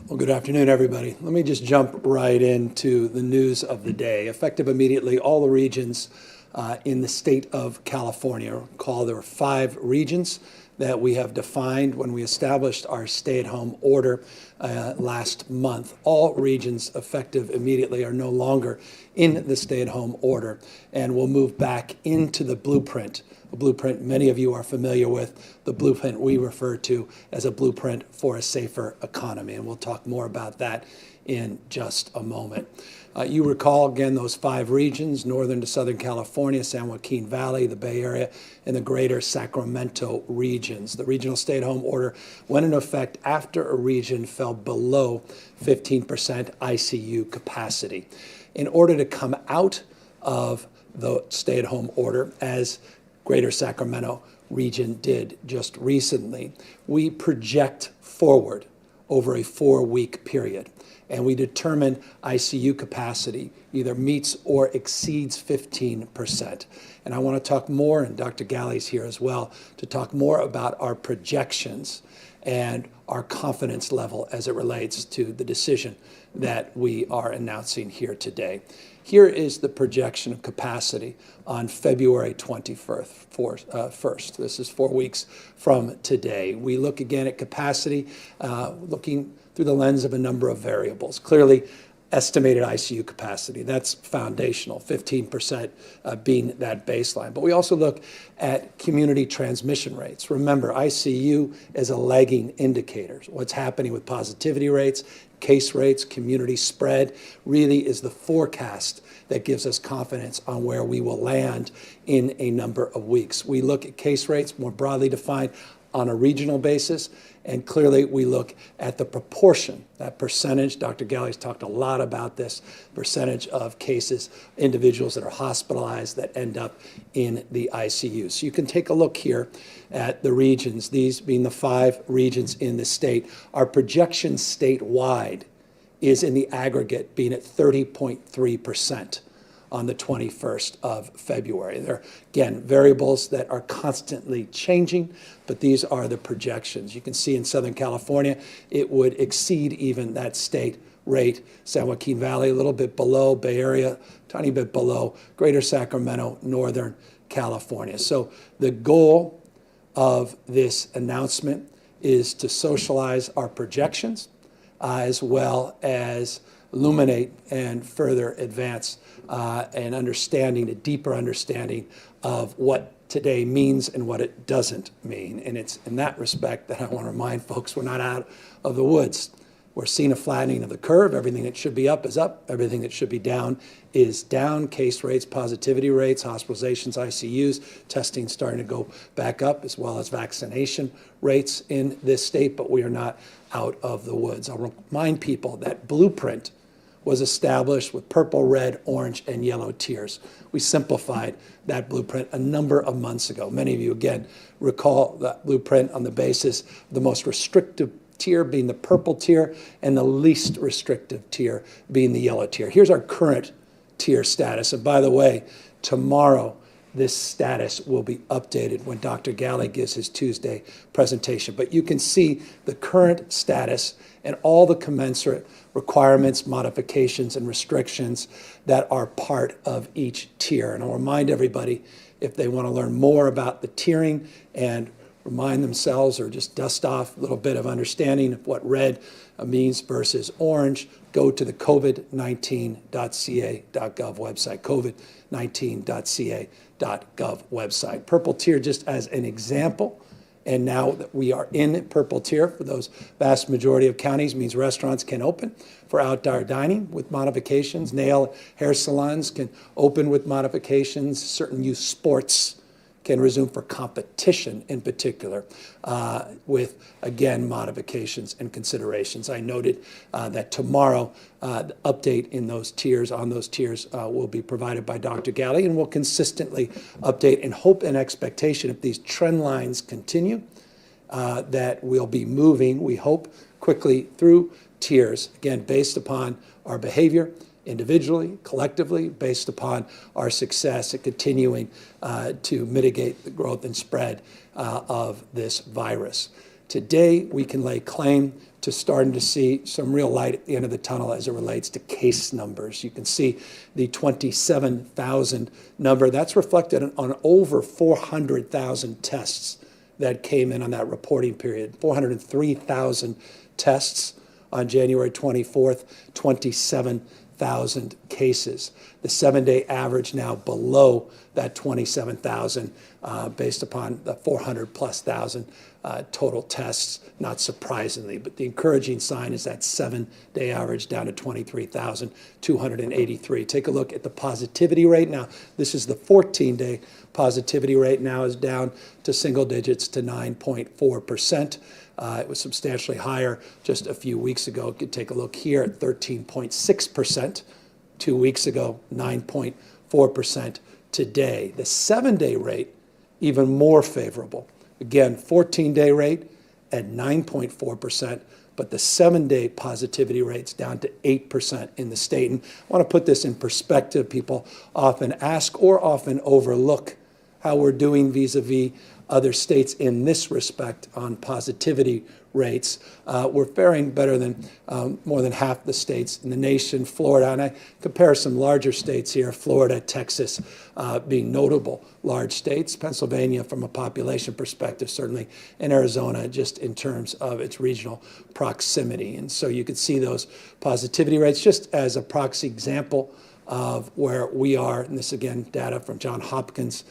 Well, good afternoon, everybody. Let me just jump right into the news of the day. Effective immediately, all the regions in the state of California, recall there are 5 regions that we have defined when we established our stay-at-home order last month. All regions effective immediately are no longer in the stay-at-home order and will move back into the blueprint. A blueprint many of you are familiar with, the blueprint we refer to as a blueprint for a safer economy, and we'll talk more about that in just a moment. You recall, again, those 5 regions, northern to southern California, San Joaquin Valley, the Bay Area, and the greater Sacramento regions. The regional stay-at-home order went into effect after a region fell below 15% ICU capacity. In order to come out of the stay-at-home order, as Greater Sacramento region did just recently, we project forward over a 4-week period. And we determine ICU capacity either meets or exceeds 15%. And I want to talk more, and Dr. Galley's here as well, to talk more about our projections and our confidence level as it relates to the decision that we are announcing here today. Here is the projection of capacity on February 21st. This is 4 weeks from today. We look again at capacity, looking through the lens of a number of variables. Clearly, estimated ICU capacity, that's foundational, 15% being that baseline. But we also look at community transmission rates. Remember, ICU is a lagging indicator. What's happening with positivity rates, case rates, community spread, really is the forecast that gives us confidence on where we will land in a number of weeks. We look at case rates more broadly defined on a regional basis, and clearly we look at the proportion, that percentage, Dr. Galley's talked a lot about this, percentage of cases, individuals that are hospitalized that end up in the ICU. So you can take a look here at the regions, these being the 5 regions in the state. Our projection statewide is in the aggregate being at 30.3%. on the 21st of February. There are, again, variables that are constantly changing, but these are the projections. You can see in Southern California, it would exceed even that state rate. San Joaquin Valley, a little bit below, Bay Area, tiny bit below, Greater Sacramento, Northern California. So the goal of this announcement is to socialize our projections as well as illuminate and further advance an understanding, a deeper understanding of what today means and what it doesn't mean. And it's in that respect that I want to remind folks we're not out of the woods. We're seeing a flattening of the curve. Everything that should be up is up. Everything that should be down is down. Case rates, positivity rates, hospitalizations, ICUs, testing starting to go back up, as well as vaccination rates in this state, but we are not out of the woods. I'll remind people that blueprint was established with purple, red, orange, and yellow tiers. We simplified that blueprint a number of months ago. Many of you, again, recall that blueprint on the basis of the most restrictive tier being the purple tier and the least restrictive tier being the yellow tier. Here's our current tier status. And by the way, tomorrow, this status will be updated when Dr. Galley gives his Tuesday presentation. But you can see the current status and all the commensurate requirements, modifications, and restrictions that are part of each tier. And I'll remind everybody, if they want to learn more about the tiering and remind themselves or just dust off a little bit of understanding of what red means versus orange, go to the covid19.ca.gov website, covid19.ca.gov website. Purple tier, just as an example, and now that we are in purple tier for those vast majority of counties, means restaurants can open for outdoor dining with modifications. Nail hair salons can open with modifications. Certain youth sports can resume for competition in particular with, again, modifications and considerations. I noted that tomorrow, the update in those tiers, on those tiers, will be provided by Dr. Galley, and will consistently update in hope and expectation, if these trend lines continue, that we'll be moving, we hope, quickly through tiers, again, based upon our behavior, individually, collectively, based upon our success at continuing to mitigate the growth and spread of this virus. Today, we can lay claim to starting to see some real light at the end of the tunnel as it relates to case numbers. You can see the 27,000 number. That's reflected on over 400,000 tests that came in on that reporting period. 403,000 tests on January 24th, 27,000 cases. The 7-day average now below that 27,000 based upon the 400+ thousand total tests, not surprisingly. But the encouraging sign is that 7-day average down to 23,283. Take a look at the positivity rate. Now, this is the 14-day positivity rate now is down to single digits to 9.4%. It was substantially higher just a few weeks ago. You could take a look here at 13.6%. 2 weeks ago, 9.4% today. The 7-day rate, even more favorable. Again, 14-day rate at 9.4%, but the 7-day positivity rate's down to 8% in the state. And I want to put this in perspective. People often ask or often overlook how we're doing vis-a-vis other states in this respect on positivity rates. We're faring better than more than half the states in the nation. Florida, and I compare some larger states here, Florida, Texas being notable large states, Pennsylvania from a population perspective certainly, and Arizona just in terms of its regional proximity. And so you could see those positivity rates just as a proxy example of where we are. And this, again, data from Johns Hopkins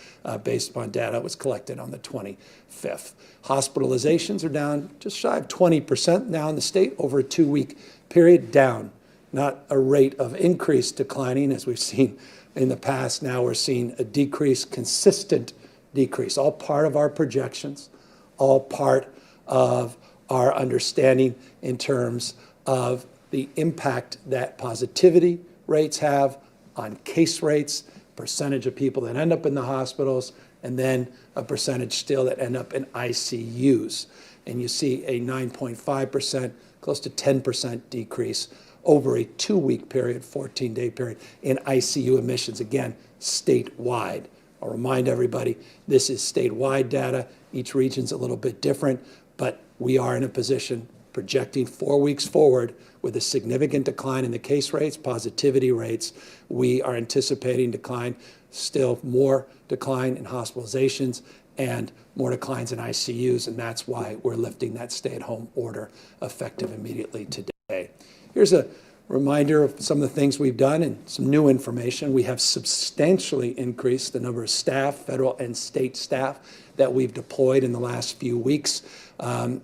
based upon data was collected on the 25th. Hospitalizations are down just shy of 20% now in the state over a 2-week period, down. Not a rate of increase declining as we've seen in the past. Now we're seeing a decrease, consistent decrease, all part of our projections, all part of our understanding in terms of the impact that positivity rates have on case rates, percentage of people that end up in the hospitals, and then a percentage still that end up in ICUs. And you see a 9.5%, close to 10% decrease over a 2-week period, 14-day period in ICU admissions, again, statewide. I'll remind everybody, this is statewide data. Each region's a little bit different, but we are in a position projecting 4 weeks forward with a significant decline in the case rates, positivity rates. We are anticipating decline, still more decline in hospitalizations and more declines in ICUs, and that's why we're lifting that stay-at-home order effective immediately today. Here's a reminder of some of the things we've done and some new information. We have substantially increased the number of staff, federal and state staff, that we've deployed in the last few weeks.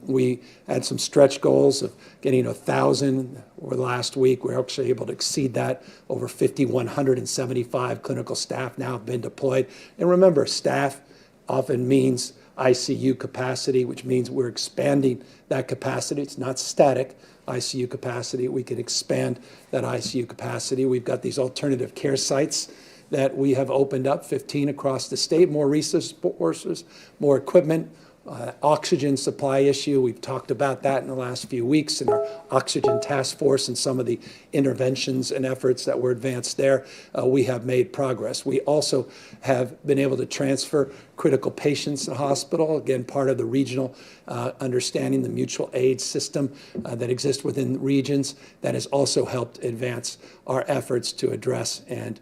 We had some stretch goals of getting 1,000 over the last week. We're actually able to exceed that. Over 5,175 clinical staff now have been deployed. And remember, staff often means ICU capacity, which means we're expanding that capacity. It's not static ICU capacity. We can expand that ICU capacity. We've got these alternative care sites that we have opened up, 15 across the state, more resources, more equipment, oxygen supply issue. We've talked about that in the last few weeks in our oxygen task force and some of the interventions and efforts that were advanced there. We have made progress. We also have been able to transfer critical patients to the hospital, again, part of the regional understanding, the mutual aid system that exists within regions that has also helped advance our efforts to address and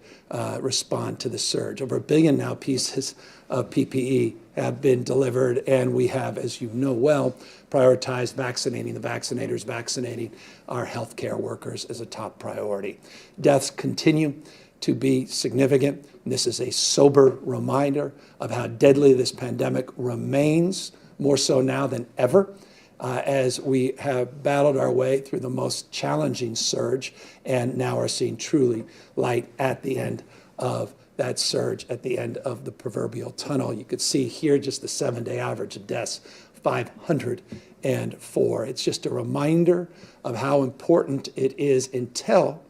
respond to the surge. Over 1 billion now pieces of PPE have been delivered, and we have, as you know well, prioritized vaccinating the vaccinators, vaccinating our healthcare workers as a top priority. Deaths continue to be significant. And this is a sober reminder of how deadly this pandemic remains, more so now than ever, as we have battled our way through the most challenging surge and now are seeing truly light at the end of that surge, at the end of the proverbial tunnel. You could see here just the 7-day average of deaths, 504. It's just a reminder of how important it is until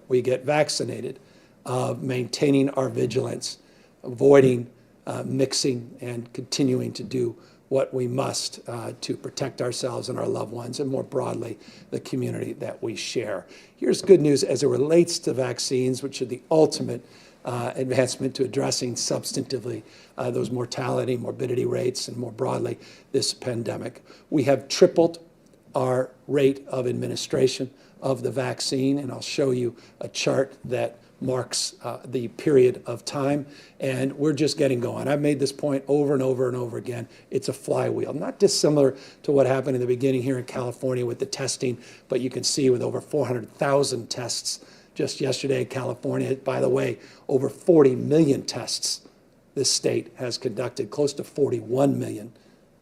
we get vaccinated of maintaining our vigilance, avoiding mixing, and continuing to do what we must to protect ourselves and our loved ones, and more broadly, the community that we share. Here's good news as it relates to vaccines, which are the ultimate advancement to addressing substantively those mortality, morbidity rates, and more broadly, this pandemic. We have tripled our rate of administration of the vaccine, and I'll show you a chart that marks the period of time, and we're just getting going. I've made this point over and over and over again. It's a flywheel, not dissimilar to what happened in the beginning here in California with the testing, but you can see with over 400,000 tests just yesterday in California. By the way, over 40 million tests this state has conducted, close to 41 million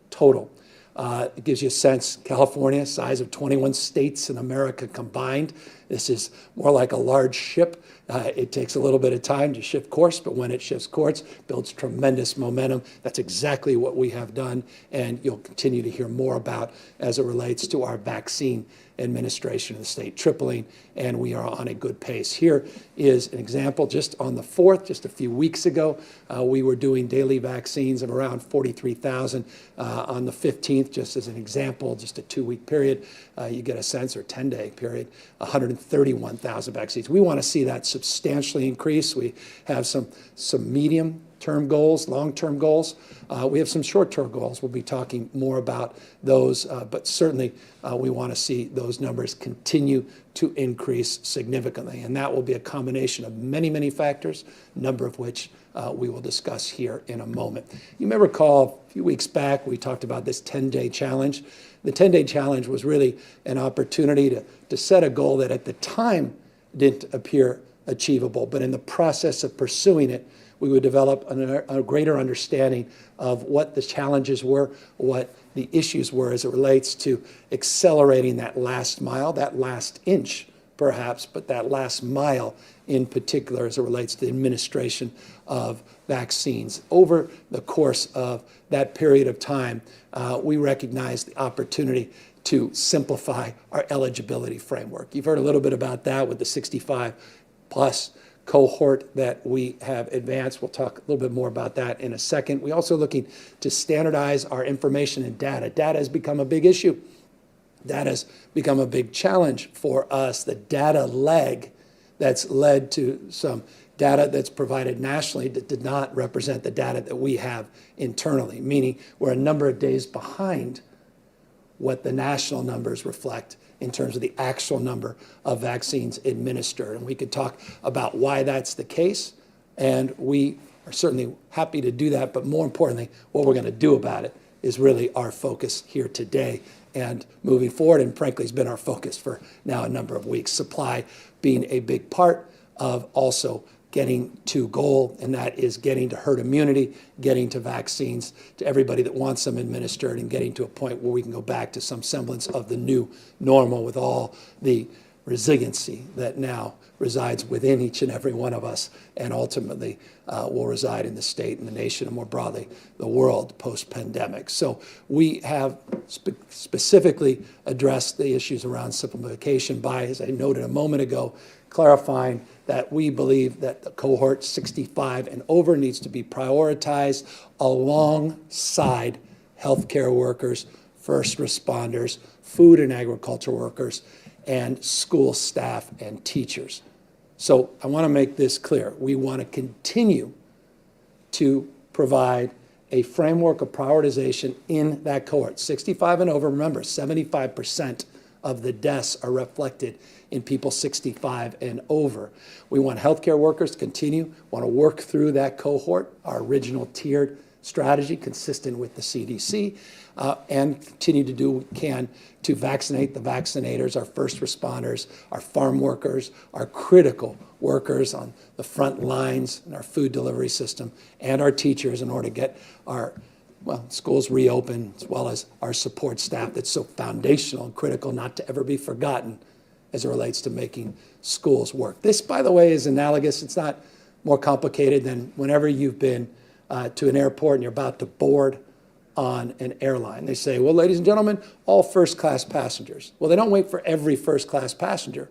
total. It gives you a sense, California, size of 21 states in America combined. This is more like a large ship. It takes a little bit of time to shift course, but when it shifts course, builds tremendous momentum. That's exactly what we have done, and you'll continue to hear more about as it relates to our vaccine administration of the state, tripling, and we are on a good pace. Here is an example. Just on the 4th, just a few weeks ago, we were doing daily vaccines of around 43,000. On the 15th, just as an example, just a 2-week period, you get a sense, or 10-day period, 131,000 vaccines. We want to see that substantially increase. We have some medium-term goals, long-term goals. We have some short-term goals. We'll be talking more about those, but certainly we want to see those numbers continue to increase significantly. And that will be a combination of many, many factors, a number of which we will discuss here in a moment. You may recall a few weeks back we talked about this 10-day challenge. The 10-day challenge was really an opportunity to set a goal that at the time didn't appear achievable, but in the process of pursuing it, we would develop a greater understanding of what the challenges were, what the issues were as it relates to accelerating that last mile, that last inch perhaps, but that last mile in particular as it relates to the administration of vaccines. Over the course of that period of time, we recognized the opportunity to simplify our eligibility framework. You've heard a little bit about that with the 65 plus cohort that we have advanced. We'll talk a little bit more about that in a second. We're also looking to standardize our information and data. Data has become a big issue. Data has become a big challenge for us. The data lag that's led to some data that's provided nationally that did not represent the data that we have internally, meaning we're a number of days behind what the national numbers reflect in terms of the actual number of vaccines administered. And we could talk about why that's the case, and we are certainly happy to do that, but more importantly, what we're going to do about it is really our focus here today and moving forward, and frankly, has been our focus for now a number of weeks. Supply being a big part of also getting to goal, and that is getting to herd immunity, getting to vaccines to everybody that wants them administered, and getting to a point where we can go back to some semblance of the new normal with all the resiliency that now resides within each and every one of us, and ultimately will reside in the state and the nation, and more broadly, the world post-pandemic. So we have specifically addressed the issues around simplification by, as I noted a moment ago, clarifying that we believe that the cohort 65 and over needs to be prioritized alongside healthcare workers, first responders, food and agriculture workers, and school staff and teachers. So I want to make this clear. We want to continue to provide a framework of prioritization in that cohort. 65 and over, remember, 75% of the deaths are reflected in people 65 and over. We want healthcare workers to continue, want to work through that cohort, our original tiered strategy consistent with the CDC, and continue to do what we can to vaccinate the vaccinators, our first responders, our farm workers, our critical workers on the front lines in our food delivery system, and our teachers in order to get our schools reopened, as well as our support staff that's so foundational and critical not to ever be forgotten as it relates to making schools work. This, by the way, is analogous. It's not more complicated than whenever you've been to an airport and you're about to board on an airline. They say, well, ladies and gentlemen, all first-class passengers. Well, they don't wait for every first-class passenger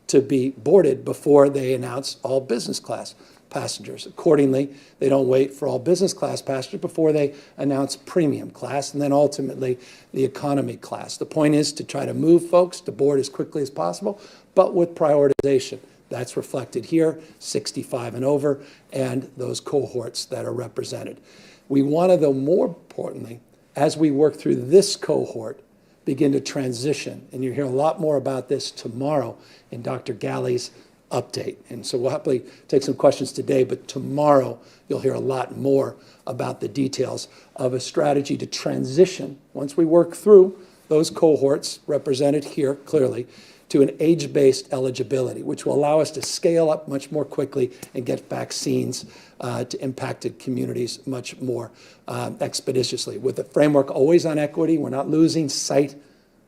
to be boarded before they announce all business-class passengers. Accordingly, they don't wait for all business class passengers before they announce premium class and then ultimately the economy class. The point is to try to move folks to board as quickly as possible, but with prioritization. That's reflected here, 65 and over, and those cohorts that are represented. We want to, though, more importantly, as we work through this cohort, begin to transition. And you'll hear a lot more about this tomorrow in Dr. Galley's update. And so we'll happily take some questions today, but tomorrow you'll hear a lot more about the details of a strategy to transition, once we work through those cohorts represented here clearly, to an age-based eligibility, which will allow us to scale up much more quickly and get vaccines to impacted communities much more expeditiously. With the framework always on equity, we're not losing sight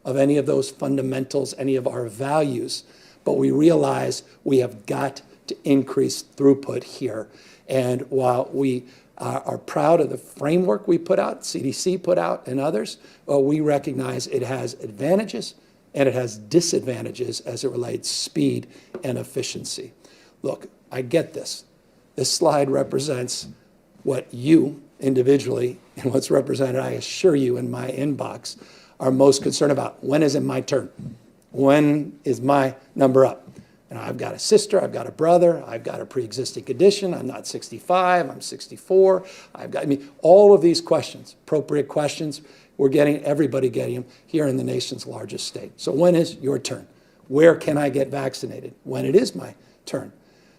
of any of those fundamentals, any of our values, but we realize we have got to increase throughput here. And while we are proud of the framework we put out, CDC put out, and others, well, we recognize it has advantages and it has disadvantages as it relates speed and efficiency. Look, I get this. This slide represents what you individually and what's represented, I assure you, in my inbox are most concerned about. When is it my turn? When is my number up? And I've got a sister, I've got a brother, I've got a pre-existing condition, I'm not 65, I'm 64, all of these questions, appropriate questions, everybody getting them here in the nation's largest state. So when is your turn? Where can I get vaccinated? When it is my turn.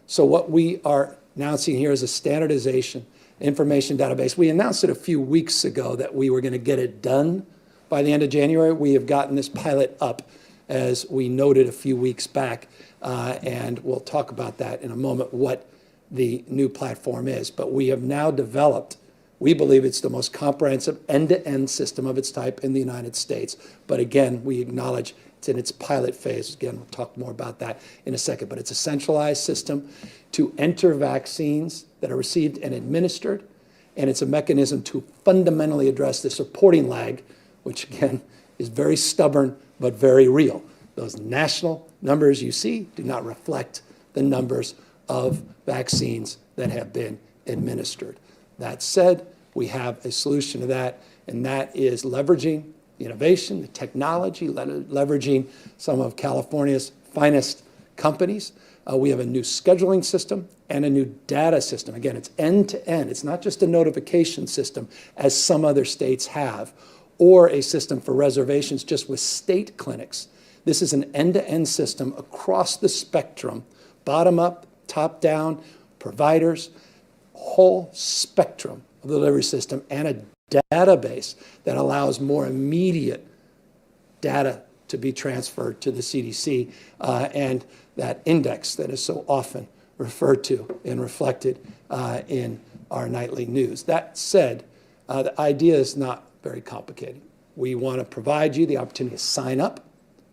So what we are announcing here is a standardization information database. We announced it a few weeks ago that we were going to get it done by the end of January. We have gotten this pilot up, as we noted a few weeks back, and we'll talk about that in a moment, what the new platform is. But we have now developed, we believe it's the most comprehensive end-to-end system of its type in the United States. But again, we acknowledge it's in its pilot phase. Again, we'll talk more about that in a second. But it's a centralized system to enter vaccines that are received and administered, and it's a mechanism to fundamentally address the supporting lag, which again is very stubborn but very real. Those national numbers you see do not reflect the numbers of vaccines that have been administered. That said, we have a solution to that, and that is leveraging the innovation, the technology, leveraging some of California's finest companies. We have a new scheduling system and a new data system. Again, it's end-to-end. It's not just a notification system, as some other states have, or a system for reservations just with state clinics. This is an end-to-end system across the spectrum, bottom-up, top-down, providers, whole spectrum of the delivery system, and a database that allows more immediate data to be transferred to the CDC, and that index that is so often referred to and reflected in our nightly news. That said, the idea is not very complicated. We want to provide you the opportunity to sign up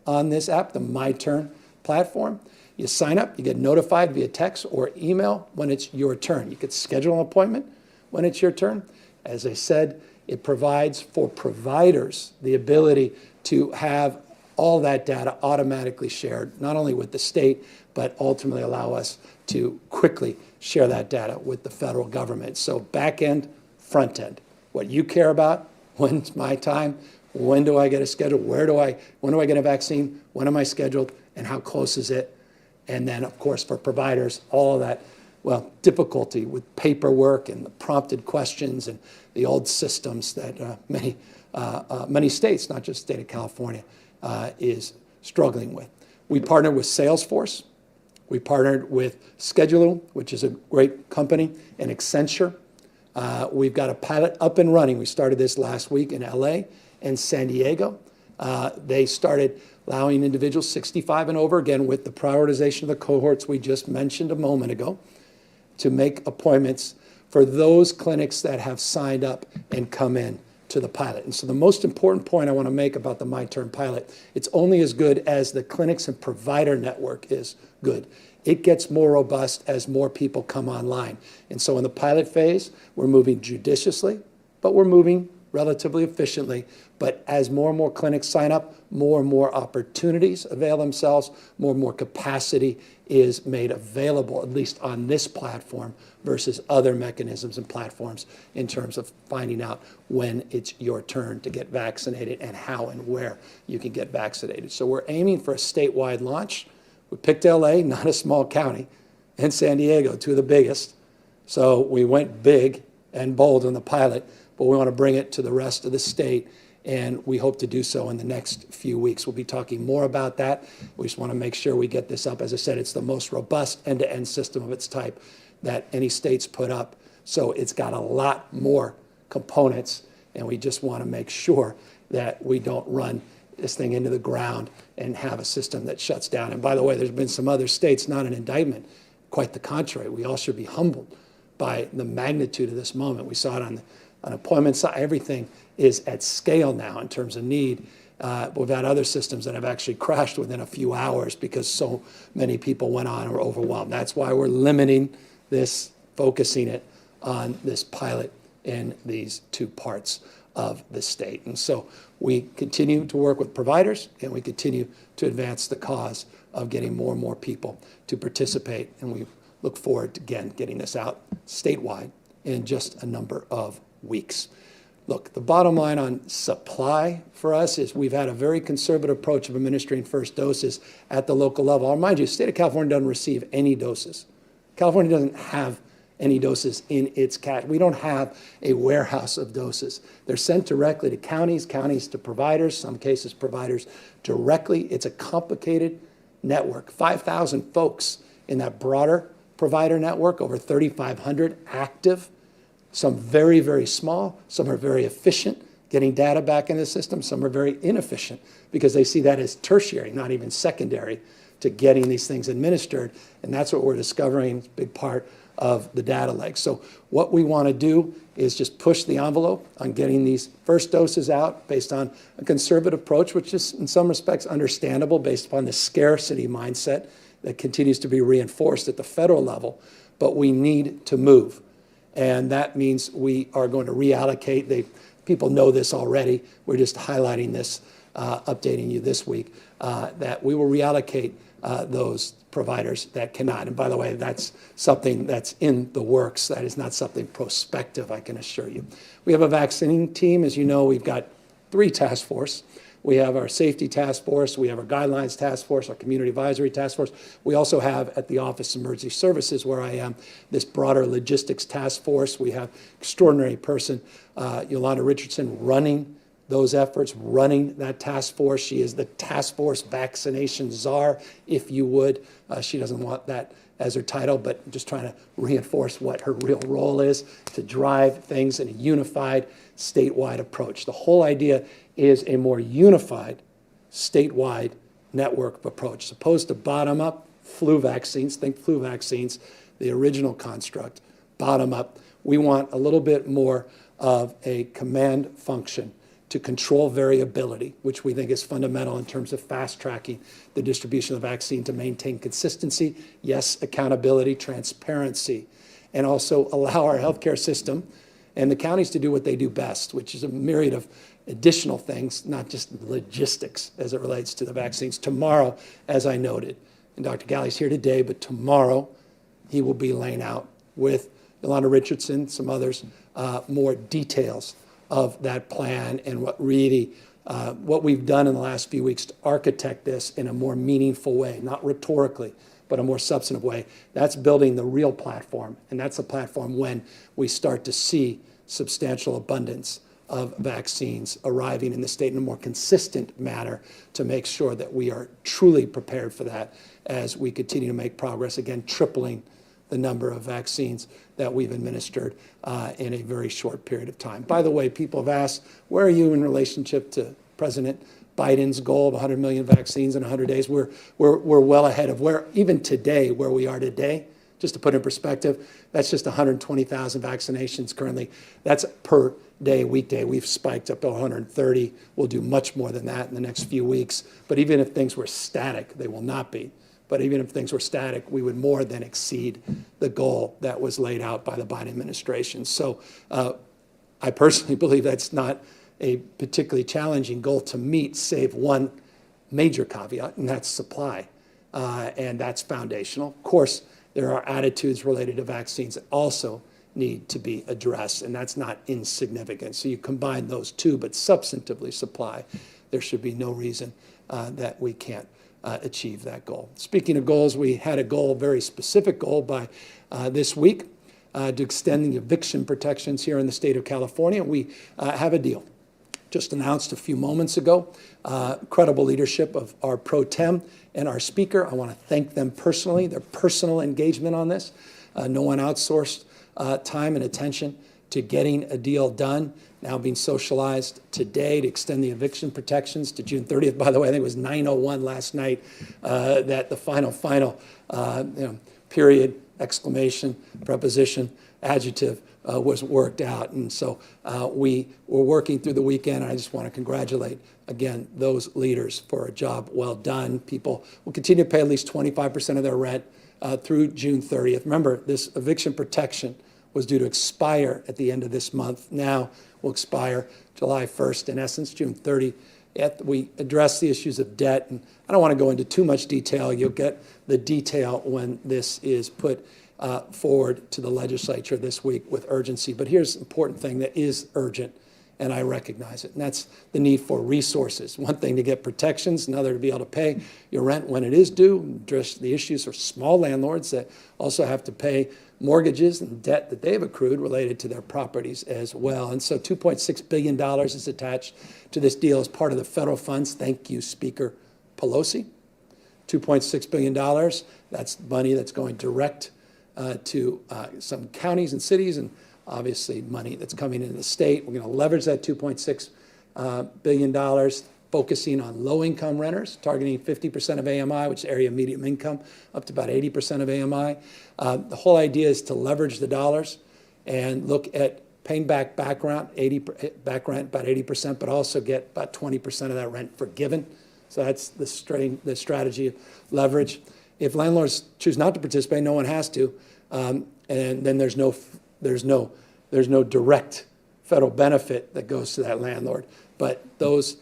on this app, the My Turn platform. You sign up, you get notified via text or email when it's your turn. You could schedule an appointment when it's your turn. As I said, it provides for providers the ability to have all that data automatically shared, not only with the state, but ultimately allow us to quickly share that data with the federal government. So back end, front end, what you care about, when's my time, when do I get a schedule, when do I get a vaccine, when am I scheduled, and how close is it? And then, of course, for providers, all of that, well, difficulty with paperwork and the prompted questions and the old systems that many states, not just the state of California, is struggling with. We partnered with Salesforce. We partnered with Schedule, which is a great company, and Accenture. We've got a pilot up and running. We started this last week in LA and San Diego. They started allowing individuals 65 and over, again, with the prioritization of the cohorts we just mentioned a moment ago, to make appointments for those clinics that have signed up and come in to the pilot. And so the most important point I want to make about the My Turn pilot, it's only as good as the clinics and provider network is good. It gets more robust as more people come online. And so in the pilot phase, we're moving judiciously, but we're moving relatively efficiently. But as more and more clinics sign up, more and more opportunities avail themselves, more and more capacity is made available, at least on this platform, versus other mechanisms and platforms in terms of finding out when it's your turn to get vaccinated and how and where you can get vaccinated. So we're aiming for a statewide launch. We picked LA, not a small county, and San Diego, two of the biggest. So we went big and bold in the pilot, but we want to bring it to the rest of the state and we hope to do so in the next few weeks. We'll be talking more about that. We just want to make sure we get this up. As I said, it's the most robust end-to-end system of its type that any state's put up. So it's got a lot more components, and we just want to make sure that we don't run this thing into the ground and have a system that shuts down. And by the way, there's been some other states, not an indictment, quite the contrary. We all should be humbled by the magnitude of this moment. We saw it on the unemployment side. Everything is at scale now in terms of need. We've had other systems that have actually crashed within a few hours because so many people went on or were overwhelmed. That's why we're limiting this, focusing it on this pilot in these two parts of the state. And so we continue to work with providers, and we continue to advance the cause of getting more and more people to participate. And we look forward to, again, getting this out statewide in just a number of weeks. Look, the bottom line on supply for us is we've had a very conservative approach of administering first doses at the local level. I'll remind you, the state of California doesn't receive any doses. California doesn't have any doses in its cache. We don't have a warehouse of doses. They're sent directly to counties, counties to providers, some cases providers directly. It's a complicated network. 5,000 folks in that broader provider network, over 3,500 active. Some very, very small, some are very efficient getting data back in the system, some are very inefficient because they see that as tertiary, not even secondary, to getting these things administered. And that's what we're discovering, it's a big part of the data lake. So what we want to do is just push the envelope on getting these first doses out based on a conservative approach, which is in some respects understandable based upon the scarcity mindset that continues to be reinforced at the federal level. But we need to move. And that means we are going to reallocate. People know this already. We're just highlighting this, updating you this week, that we will reallocate those providers that cannot. And by the way, that's something that's in the works. That is not something prospective, I can assure you. We have a vaccinating team. As you know, we've got 3 task force. We have our safety task force, we have our guidelines task force, our community advisory task force. We also have at the Office of Emergency Services, where I am, this broader logistics task force. We have extraordinary person, Yolanda Richardson, running those efforts, running that task force. She is the task force vaccination czar, if you would. She doesn't want that as her title, but just trying to reinforce what her real role is, to drive things in a unified statewide approach. The whole idea is a more unified statewide network of approach, as opposed to bottom-up flu vaccines. Think flu vaccines, the original construct, bottom-up. We want a little bit more of a command function to control variability, which we think is fundamental in terms of fast-tracking the distribution of the vaccine to maintain consistency, yes, accountability, transparency, and also allow our healthcare system and the counties to do what they do best, which is a myriad of additional things, not just logistics as it relates to the vaccines. Tomorrow, as I noted, and Dr. Galley's here today, but tomorrow he will be laying out with Yolanda Richardson, some others, more details of that plan and what really, what we've done in the last few weeks to architect this in a more meaningful way, not rhetorically, but a more substantive way. That's building the real platform, and that's a platform when we start to see substantial abundance of vaccines arriving in the state in a more consistent manner to make sure that we are truly prepared for that as we continue to make progress, again, tripling the number of vaccines that we've administered in a very short period of time. By the way, people have asked, where are you in relationship to President Biden's goal of 100 million vaccines in 100 days? We're well ahead of where, even today, where we are today. Just to put in perspective, that's just 120,000 vaccinations currently. That's per day, weekday. We've spiked up to 130. We'll do much more than that in the next few weeks. But even if things were static, they will not be. But even if things were static, we would more than exceed the goal that was laid out by the Biden administration. So I personally believe that's not a particularly challenging goal to meet, save one major caveat, and that's supply. And that's foundational. Of course, there are attitudes related to vaccines that also need to be addressed, and that's not insignificant. So you combine those two, but substantively supply, there should be no reason that we can't achieve that goal. Speaking of goals, we had a goal, a very specific goal by this week to extend the eviction protections here in the state of California. We have a deal. just announced a few moments ago. Credible leadership of our pro tem and our speaker. I want to thank them personally, their personal engagement on this. No one outsourced time and attention to getting a deal done, now being socialized today to extend the eviction protections to June 30th. By the way, I think it was 9:01 last night that the final period, exclamation, preposition, adjective was worked out. And so we were working through the weekend, and I just want to congratulate, again, those leaders for a job well done. People will continue to pay at least 25% of their rent through June 30th. Remember, this eviction protection was due to expire at the end of this month. Now will expire July 1st, in essence, June 30th. We address the issues of debt, and I don't want to go into too much detail. You'll get the detail when this is put forward to the legislature this week with urgency. But here's the important thing that is urgent, and I recognize it, and that's the need for resources. One thing to get protections, another to be able to pay your rent when it is due, address the issues for small landlords that also have to pay mortgages and debt that they've accrued related to their properties as well. And so $2.6 billion is attached to this deal as part of the federal funds. Thank you, Speaker Pelosi. $2.6 billion, that's money that's going direct to some counties and cities, and obviously money that's coming into the state. We're going to leverage that $2.6 billion, focusing on low-income renters, targeting 50% of AMI, which is area medium income, up to about 80% of AMI. The whole idea is to leverage the dollars and look at paying back rent, about 80%, but also get about 20% of that rent forgiven. So that's the strategy of leverage. If landlords choose not to participate, no one has to, and then there's no direct federal benefit that goes to that landlord. But those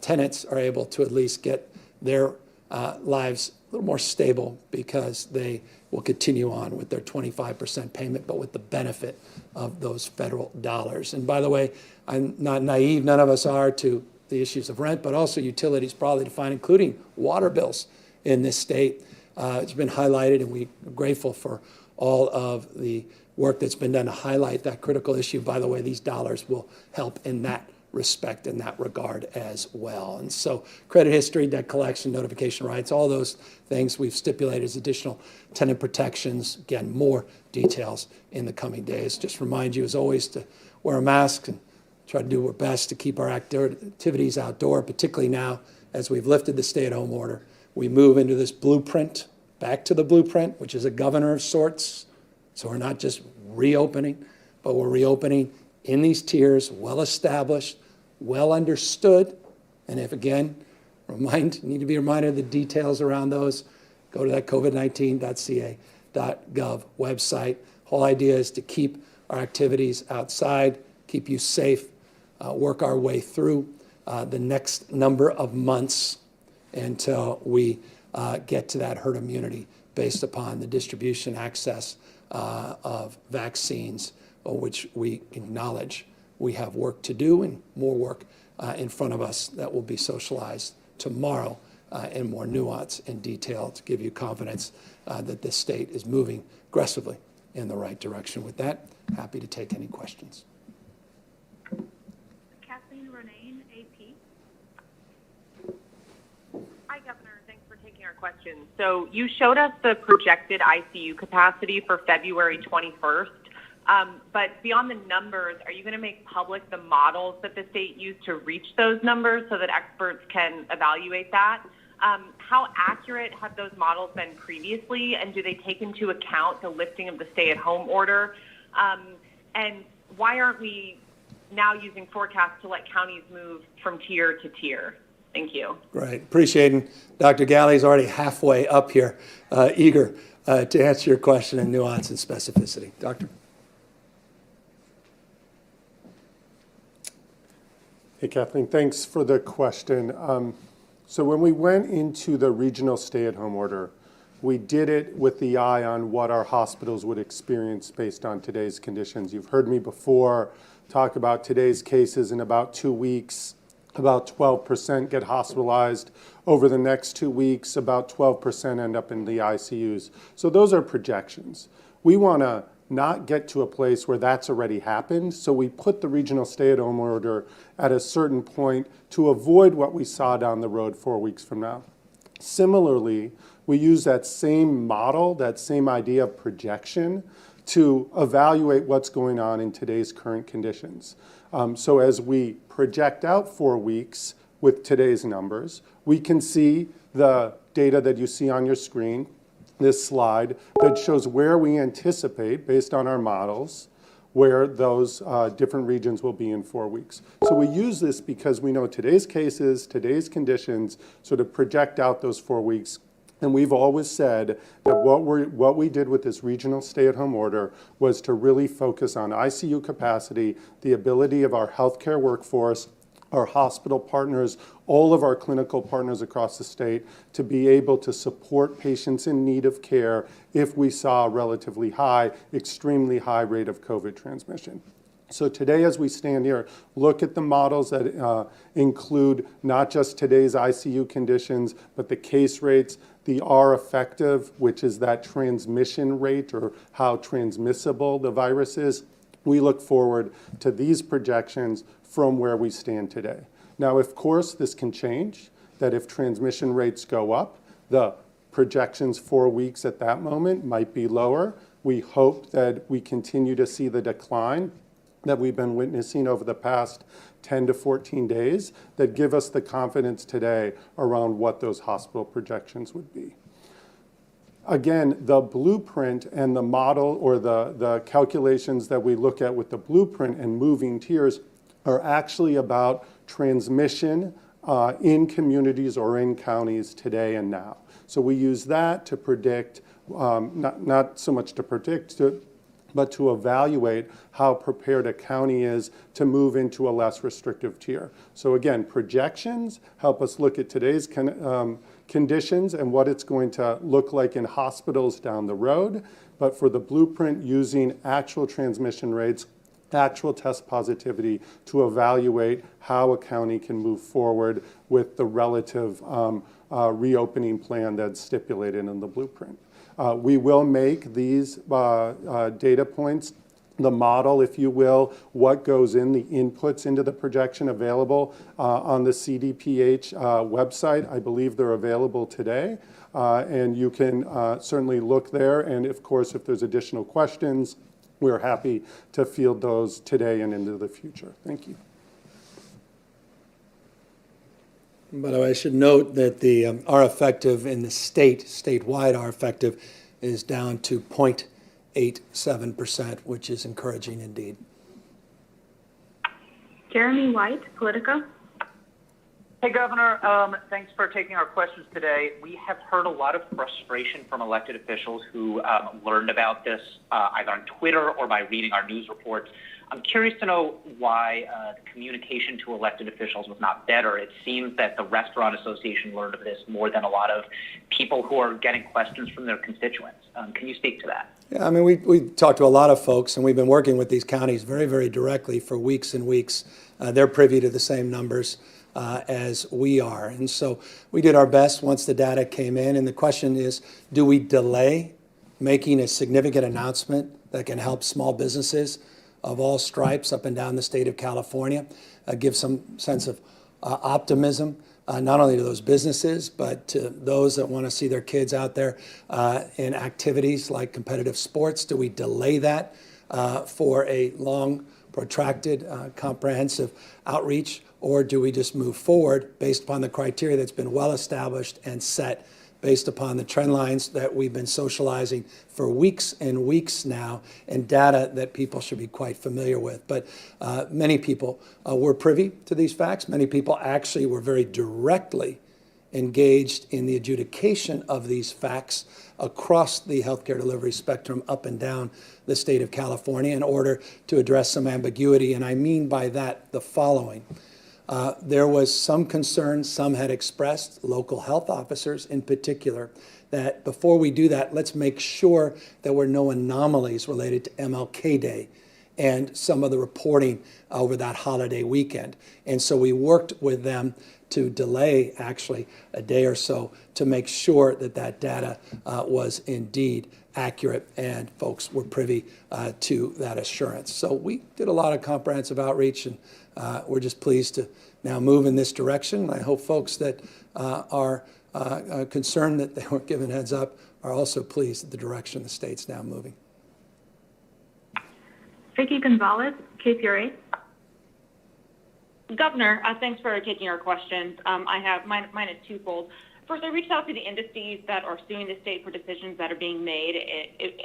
tenants are able to at least get their lives a little more stable because they will continue on with their 25% payment, but with the benefit of those federal dollars. And by the way, I'm not naive, none of us are, to the issues of rent, but also utilities broadly defined, including water bills in this state. It's been highlighted, and we're grateful for all of the work that's been done to highlight that critical issue. By the way, these dollars will help in that respect, in that regard as well. And so credit history, debt collection, notification rights, all those things we've stipulated as additional tenant protections. Again, more details in the coming days. Just remind you, as always, to wear a mask and try to do our best to keep our activities outdoor, particularly now as we've lifted the stay-at-home order. We move into this blueprint, back to the blueprint, which is a governor of sorts. So we're not just reopening, but we're reopening in these tiers, well-established, well understood. And if, again, need to be reminded of the details around those, go to that covid19.ca.gov website. Whole idea is to keep our activities outside, keep you safe, work our way through the next number of months until we get to that herd immunity based upon the distribution access of vaccines, which we acknowledge we have work to do and more work in front of us that will be socialized tomorrow in more nuance and detail to give you confidence that this state is moving aggressively in the right direction. With that, happy to take any questions. Kathleen Ronayne, AP. Hi, Governor. Thanks for taking our question. So you showed us the projected ICU capacity for February 21st. But beyond the numbers, are you going to make public the models that the state used to reach those numbers so that experts can evaluate that? How accurate have those models been previously, and do they take into account the lifting of the stay-at-home order? And why aren't we now using forecasts to let counties move from tier to tier? Thank you. Great. Appreciate it. Dr. Galley is already halfway up here, eager to answer your question in nuance and specificity. Doctor? Hey, Kathleen, thanks for the question. So when we went into the regional stay-at-home order, we did it with the eye on what our hospitals would experience based on today's conditions. You've heard me before talk about today's cases. In about 2 weeks, about 12% get hospitalized. Over the next 2 weeks, about 12% end up in the ICUs. So those are projections. We want to not get to a place where that's already happened. So we put the regional stay-at-home order at a certain point to avoid what we saw down the road 4 weeks from now. Similarly, we use that same model, that same idea of projection, to evaluate what's going on in today's current conditions. So as we project out 4 weeks with today's numbers, we can see the data that you see on your screen, this slide that shows where we anticipate, based on our models, where those different regions will be in 4 weeks. So we use this because we know today's cases, today's conditions, sort of project out those 4 weeks. And we've always said that what we did with this regional stay-at-home order was to really focus on ICU capacity, the ability of our healthcare workforce, our hospital partners, all of our clinical partners across the state to be able to support patients in need of care if we saw a relatively high, extremely high rate of COVID transmission. So today, as we stand here, look at the models that include not just today's ICU conditions, but the case rates, the R effective, which is that transmission rate or how transmissible the virus is. We look forward to these projections from where we stand today. Now, of course, this can change, that if transmission rates go up, the projections 4 weeks at that moment might be lower. We hope that we continue to see the decline that we've been witnessing over the past 10 to 14 days that give us the confidence today around what those hospital projections would be. Again, the blueprint and the model or the calculations that we look at with the blueprint and moving tiers are actually about transmission in communities or in counties today and now. So we use that to predict, not so much to predict, but to evaluate how prepared a county is to move into a less restrictive tier. So again, projections help us look at today's conditions and what it's going to look like in hospitals down the road. But for the blueprint, using actual transmission rates, actual test positivity to evaluate how a county can move forward with the relative reopening plan that's stipulated in the blueprint. We will make these data points, the model, if you will, what goes in, the inputs into the projection available on the CDPH website. I believe they're available today, and you can certainly look there. And of course, if there's additional questions, we're happy to field those today and into the future. Thank you. By the way, I should note that the R effective in the statewide R effective is down to 0.87%, which is encouraging indeed. Jeremy White, Politico. Hey, Governor. Thanks for taking our questions today. We have heard a lot of frustration from elected officials who learned about this either on Twitter or by reading our news reports. I'm curious to know why the communication to elected officials was not better. It seems that the Restaurant Association learned of this more than a lot of people who are getting questions from their constituents. Can you speak to that? Yeah, I mean, we talked to a lot of folks, and we've been working with these counties very, very directly for weeks and weeks. They're privy to the same numbers as we are. And so we did our best once the data came in. And the question is, do we delay making a significant announcement that can help small businesses of all stripes up and down the state of California, give some sense of optimism, not only to those businesses, but to those that want to see their kids out there in activities like competitive sports? Do we delay that for a long, protracted, comprehensive outreach, or do we just move forward based upon the criteria that's been well established and set based upon the trend lines that we've been socializing for weeks and weeks now, and data that people should be quite familiar with? But many people were privy to these facts. Many people actually were very directly engaged in the adjudication of these facts across the healthcare delivery spectrum up and down the state of California in order to address some ambiguity. And I mean by that the following. There was some concern, some had expressed, local health officers in particular, that before we do that, let's make sure there were no anomalies related to MLK Day and some of the reporting over that holiday weekend. And so we worked with them to delay actually a day or so to make sure that that data was indeed accurate and folks were privy to that assurance. So we did a lot of comprehensive outreach, and we're just pleased to now move in this direction. I hope folks that are concerned that they weren't given heads up are also pleased at the direction the state's now moving. Vicky Gonzalez, KPRA. Governor, thanks for taking our questions. I have mine is twofold. First, I reached out to the industries that are suing the state for decisions that are being made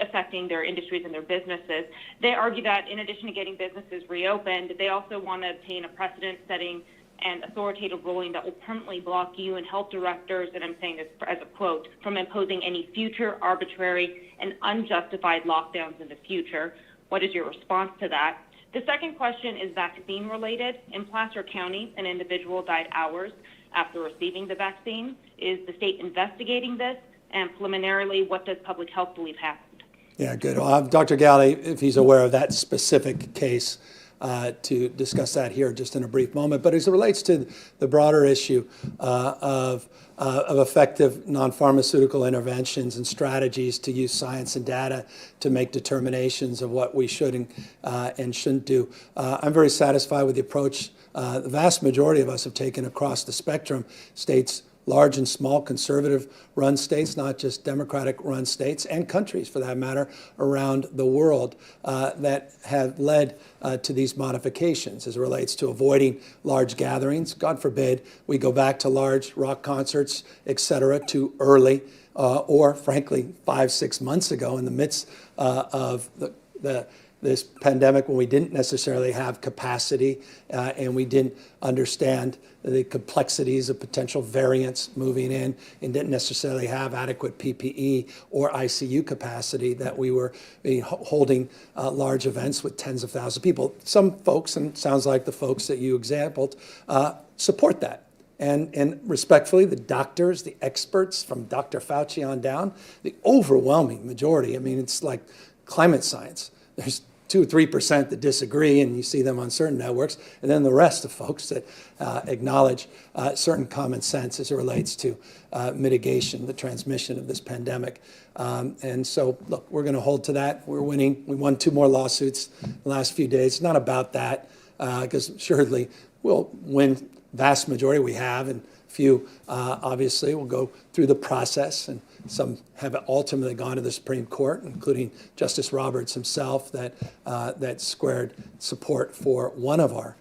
affecting their industries and their businesses. They argue that in addition to getting businesses reopened, they also want to obtain a precedent-setting and authoritative ruling that will permanently block you and health directors, and I'm saying this as a quote, from imposing any future arbitrary and unjustified lockdowns in the future. What is your response to that? The second question is vaccine related. In Placer County, an individual died hours after receiving the vaccine. Is the state investigating this? And preliminarily, what does public health believe happened? Yeah, good. I'll have Dr. Galley, if he's aware of that specific case, to discuss that here just in a brief moment. But as it relates to the broader issue of effective non-pharmaceutical interventions and strategies to use science and data to make determinations of what we should and shouldn't do, I'm very satisfied with the approach the vast majority of us have taken across the spectrum. States, large and small, conservative-run states, not just Democratic-run states, and countries, for that matter, around the world that have led to these modifications as it relates to avoiding large gatherings. God forbid we go back to large rock concerts, et cetera, too early, or frankly, 5-6 months ago in the midst of this pandemic when we didn't necessarily have capacity and we didn't understand the complexities of potential variants moving in and didn't necessarily have adequate PPE or ICU capacity, that we were holding large events with tens of thousands of people. Some folks, and it sounds like the folks that you exampled, support that. And respectfully, the doctors, the experts from Dr. Fauci on down, the overwhelming majority, I mean, it's like climate science. There's 2 or 3% that disagree, and you see them on certain networks, and then the rest of folks that acknowledge certain common sense as it relates to mitigation, the transmission of this pandemic. And so, look, we're going to hold to that. We're winning. We won 2 more lawsuits the last few days. It's not about that, because assuredly we'll win vast majority. We have, and few obviously will go through the process, and some have ultimately gone to the Supreme Court, including Justice Roberts himself, that squared support for one of our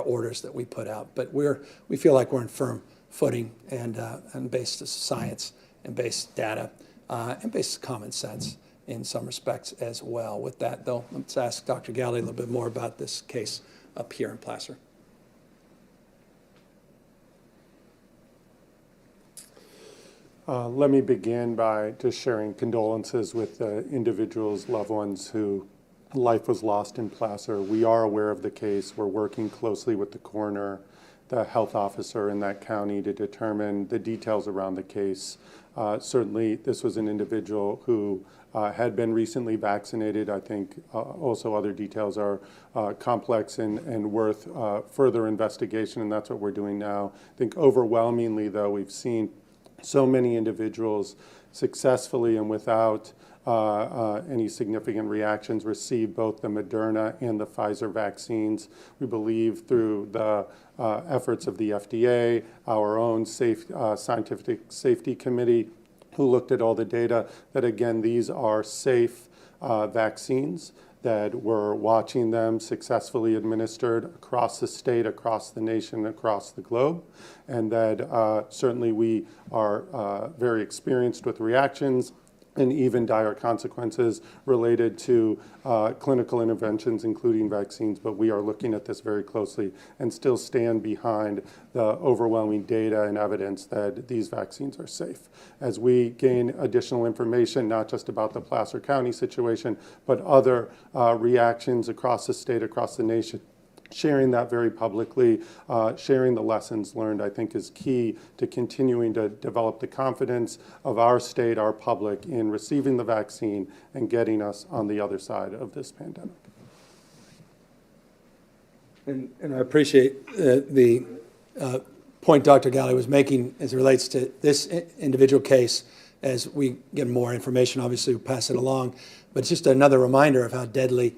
orders that we put out. But we feel like we're in firm footing and based on science and based data and based common sense in some respects as well. With that, though, let's ask Dr. Galley a little bit more about this case up here in Placer. Let me begin by just sharing condolences with the individuals, loved ones who life was lost in Placer. We are aware of the case. We're working closely with the coroner, the health officer in that county to determine the details around the case. Certainly, this was an individual who had been recently vaccinated. I think also other details are complex and worth further investigation, and that's what we're doing now. I think overwhelmingly, though, we've seen so many individuals successfully and without any significant reactions receive both the Moderna and the Pfizer vaccines. We believe through the efforts of the FDA, our own scientific safety committee, who looked at all the data, that again, these are safe vaccines, that we're watching them successfully administered across the state, across the nation, across the globe, and that certainly we are very experienced with reactions and even dire consequences related to clinical interventions, including vaccines. But we are looking at this very closely and still stand behind the overwhelming data and evidence that these vaccines are safe. As we gain additional information, not just about the Placer County situation, but other reactions across the state, across the nation, sharing that very publicly, sharing the lessons learned, I think is key to continuing to develop the confidence of our state, our public, in receiving the vaccine and getting us on the other side of this pandemic. And I appreciate the point Dr. Galley was making as it relates to this individual case. As we get more information, obviously, we'll pass it along. But it's just another reminder of how deadly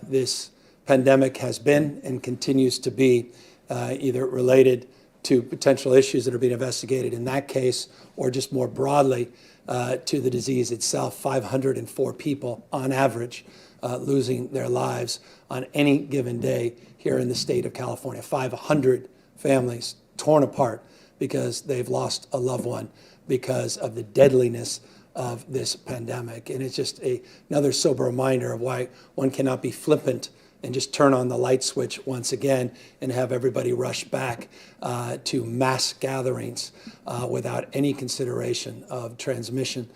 this pandemic has been and continues to be, either related to potential issues that are being investigated in that case or just more broadly to the disease itself. 504 people on average losing their lives on any given day here in the state of California. 500 families torn apart because they've lost a loved one because of the deadliness of this pandemic. And it's just another sober reminder of why one cannot be flippant and just turn on the light switch once again and have everybody rush back to mass gatherings without any consideration of transmission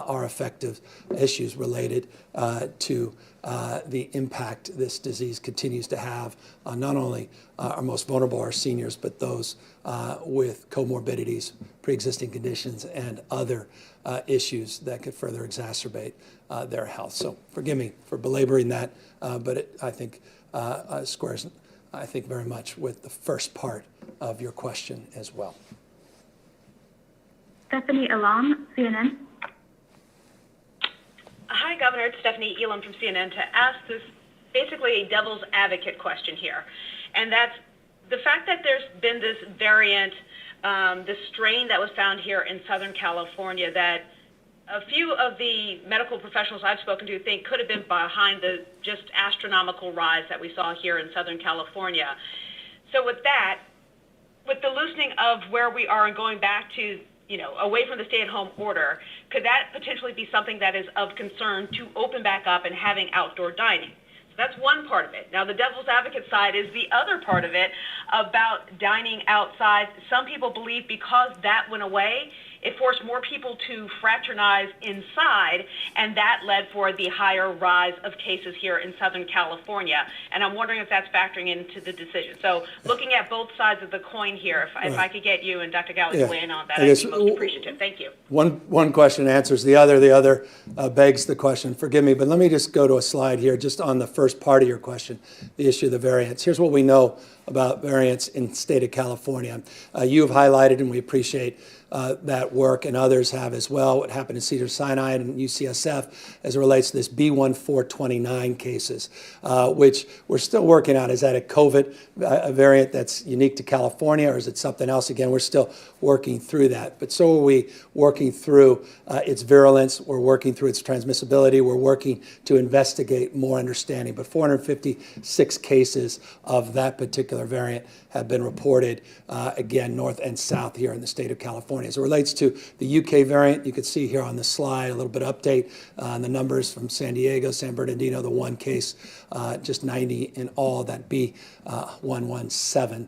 or effective issues related to the impact this disease continues to have on not only our most vulnerable, our seniors, but those with comorbidities, pre-existing conditions, and other issues that could further exacerbate their health. So forgive me for belaboring that, but I think squares, I think, very much with the first part of your question as well. Stephanie Elam, CNN. Hi, Governor. It's Stephanie Elam from CNN to ask this basically a devil's advocate question here. And that's the fact that there's been this variant, this strain that was found here in Southern California that a few of the medical professionals I've spoken to think could have been behind the just astronomical rise that we saw here in Southern California. So with that, with the loosening of where we are and going back to, away from the stay-at-home order, could that potentially be something that is of concern to open back up and having outdoor dining? So that's one part of it. Now, the devil's advocate side is the other part of it about dining outside. Some people believe because that went away, it forced more people to fraternize inside, and that led for the higher rise of cases here in Southern California. And I'm wondering if that's factoring into the decision. So looking at both sides of the coin here, if I could get you and Dr. Galley to weigh in on that, I'd be most appreciative. Thank you. One question answers the other begs the question. Forgive me, but let me just go to a slide here just on the first part of your question, the issue of the variants. Here's what we know about variants in the state of California. You have highlighted, and we appreciate that work, and others have as well, what happened in Cedars-Sinai and UCSF as it relates to this B1429 cases, which we're still working on. Is that a COVID variant that's unique to California, or is it something else? Again, we're still working through that. But so are we working through its virulence. We're working through its transmissibility. We're working to investigate more understanding. But 456 cases of that particular variant have been reported, again, north and south here in the state of California. As it relates to the UK variant, you can see here on the slide a little bit of update on the numbers from San Diego, San Bernardino, the one case, just 90 in all, that B117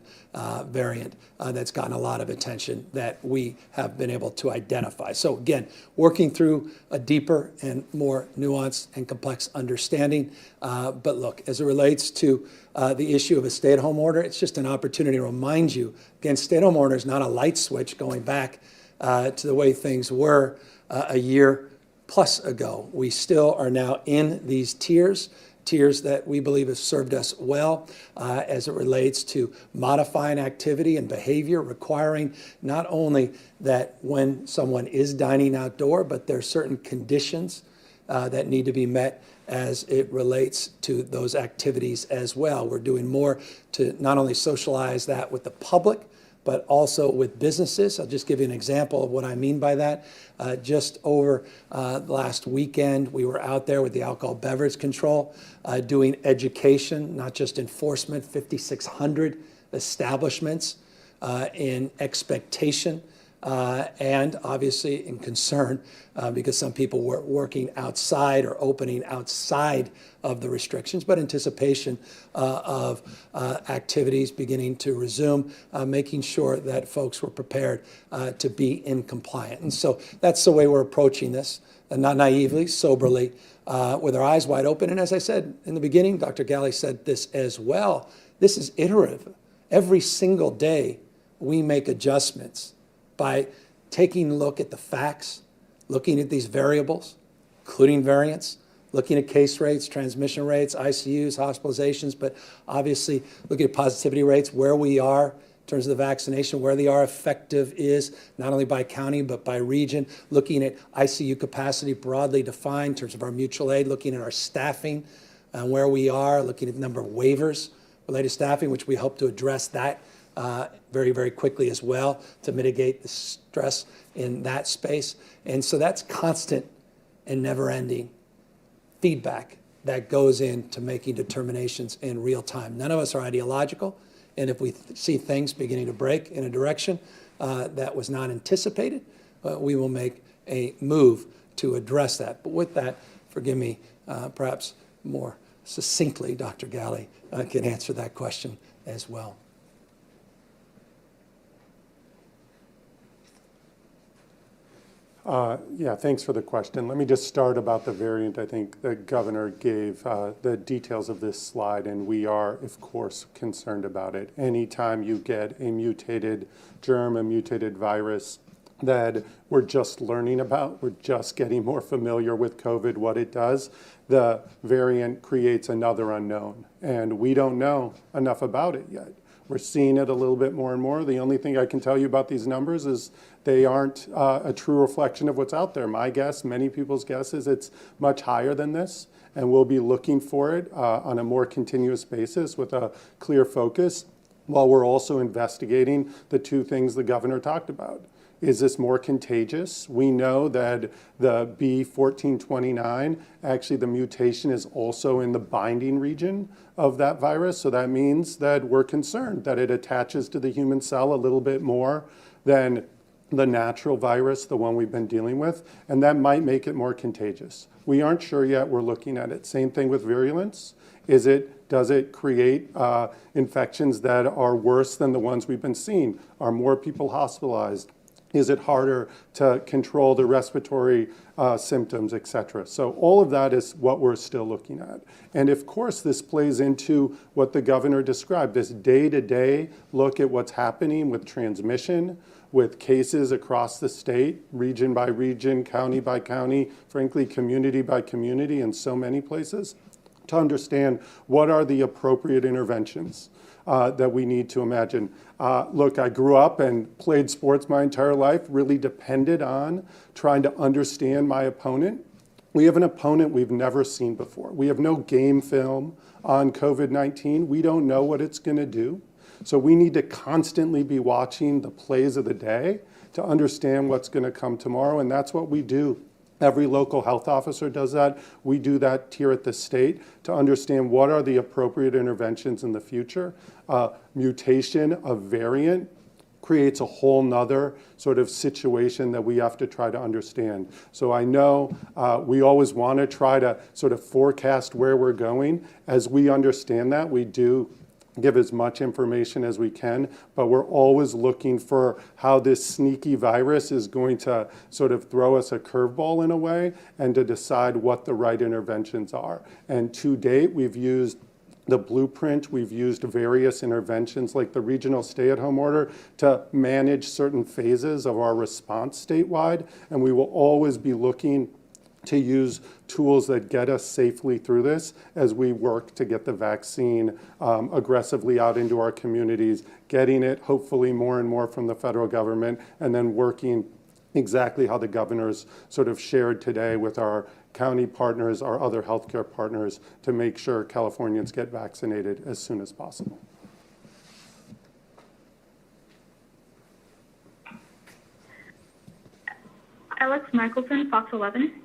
variant that's gotten a lot of attention that we have been able to identify. So again, working through a deeper and more nuanced and complex understanding. But look, as it relates to the issue of a stay-at-home order, it's just an opportunity to remind you, again, stay-at-home order is not a light switch going back to the way things were a year plus ago. We still are now in these tiers that we believe have served us well as it relates to modifying activity and behavior, requiring not only that when someone is dining outdoor, but there are certain conditions that need to be met as it relates to those activities as well. We're doing more to not only socialize that with the public, but also with businesses. I'll just give you an example of what I mean by that. Just over last weekend, we were out there with the alcohol beverage control doing education, not just enforcement, 5,600 establishments in expectation and obviously in concern because some people were working outside or opening outside of the restrictions, but anticipation of activities beginning to resume, making sure that folks were prepared to be in compliance. And so that's the way we're approaching this, not naively, soberly, with our eyes wide open. And as I said in the beginning, Dr. Galley said this as well, this is iterative. Every single day we make adjustments by taking a look at the facts, looking at these variables, including variants, looking at case rates, transmission rates, ICUs, hospitalizations, but obviously looking at positivity rates, where we are in terms of the vaccination, where they are effective is, not only by county, but by region, looking at ICU capacity broadly defined in terms of our mutual aid, looking at our staffing and where we are, looking at the number of waivers related to staffing, which we hope to address that very, very quickly as well to mitigate the stress in that space. And so that's constant and never-ending feedback that goes into making determinations in real time. None of us are ideological, and if we see things beginning to break in a direction that was not anticipated, we will make a move to address that. But with that, forgive me, perhaps more succinctly, Dr. Galley can answer that question as well. Yeah, thanks for the question. Let me just start about the variant. I think the governor gave the details of this slide, and we are, of course, concerned about it. Anytime you get a mutated germ, a mutated virus that we're just learning about, we're just getting more familiar with COVID, what it does, the variant creates another unknown, and we don't know enough about it yet. We're seeing it a little bit more and more. The only thing I can tell you about these numbers is they aren't a true reflection of what's out there. My guess, many people's guess, is it's much higher than this, and we'll be looking for it on a more continuous basis with a clear focus, while we're also investigating the two things the governor talked about. Is this more contagious? We know that the B1429, actually the mutation is also in the binding region of that virus. So that means that we're concerned that it attaches to the human cell a little bit more than the natural virus, the one we've been dealing with, and that might make it more contagious. We aren't sure yet. We're looking at it. Same thing with virulence. Does it create infections that are worse than the ones we've been seeing? Are more people hospitalized? Is it harder to control the respiratory symptoms, et cetera? So all of that is what we're still looking at. And of course, this plays into what the governor described, this day-to-day look at what's happening with transmission, with cases across the state, region by region, county by county, frankly, community by community in so many places, to understand what are the appropriate interventions that we need to imagine. Look, I grew up and played sports my entire life, really depended on trying to understand my opponent. We have an opponent we've never seen before. We have no game film on COVID-19. We don't know what it's going to do. So we need to constantly be watching the plays of the day to understand what's going to come tomorrow, and that's what we do. Every local health officer does that. We do that here at the state to understand what are the appropriate interventions in the future. Mutation of variant creates a whole nother sort of situation that we have to try to understand. So I know we always want to try to sort of forecast where we're going. As we understand that, we do give as much information as we can, but we're always looking for how this sneaky virus is going to sort of throw us a curveball in a way and to decide what the right interventions are. And to date, we've used the blueprint, we've used various interventions like the regional stay-at-home order to manage certain phases of our response statewide, and we will always be looking to use tools that get us safely through this as we work to get the vaccine aggressively out into our communities, getting it hopefully more and more from the federal government, and then working exactly how the governor's sort of shared today with our county partners, our other healthcare partners, to make sure Californians get vaccinated as soon as possible. Alex Michelson, Fox 11.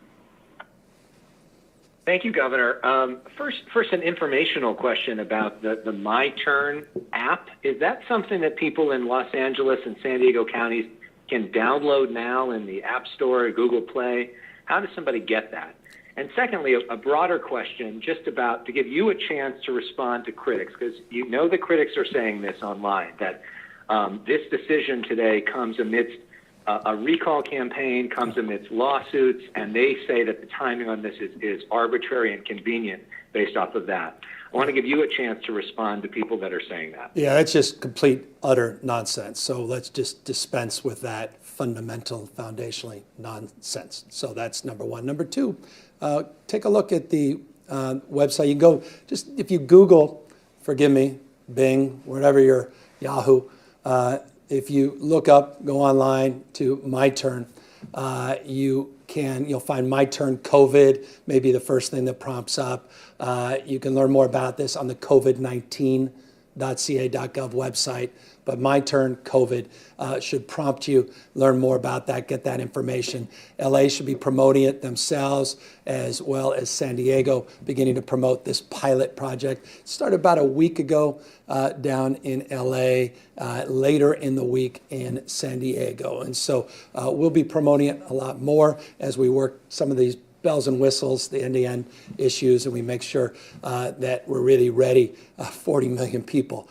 Thank you, Governor. First, an informational question about the My Turn app. Is that something that people in Los Angeles and San Diego counties can download now in the App Store or Google Play? How does somebody get that? And secondly, a broader question just about to give you a chance to respond to critics, because you know the critics are saying this online, that this decision today comes amidst a recall campaign, comes amidst lawsuits, and they say that the timing on this is arbitrary and convenient based off of that. I want to give you a chance to respond to people that are saying that. Yeah, that's just complete, utter nonsense. So let's just dispense with that fundamental, foundationally nonsense. So that's number one. Number two, take a look at the website. You can go, just if you Google, forgive me, Bing, whatever your Yahoo, if you look up, go online to My Turn, you'll find My Turn COVID, maybe the first thing that prompts up. You can learn more about this on the COVID-19.ca.gov website. But My Turn COVID should prompt you, learn more about that, get that information. LA should be promoting it themselves, as well as San Diego, beginning to promote this pilot project. It started about a week ago down in LA, later in the week in San Diego. And so we'll be promoting it a lot more as we work some of these bells and whistles, the end-to-end issues, and we make sure that we're really ready, 40 million people,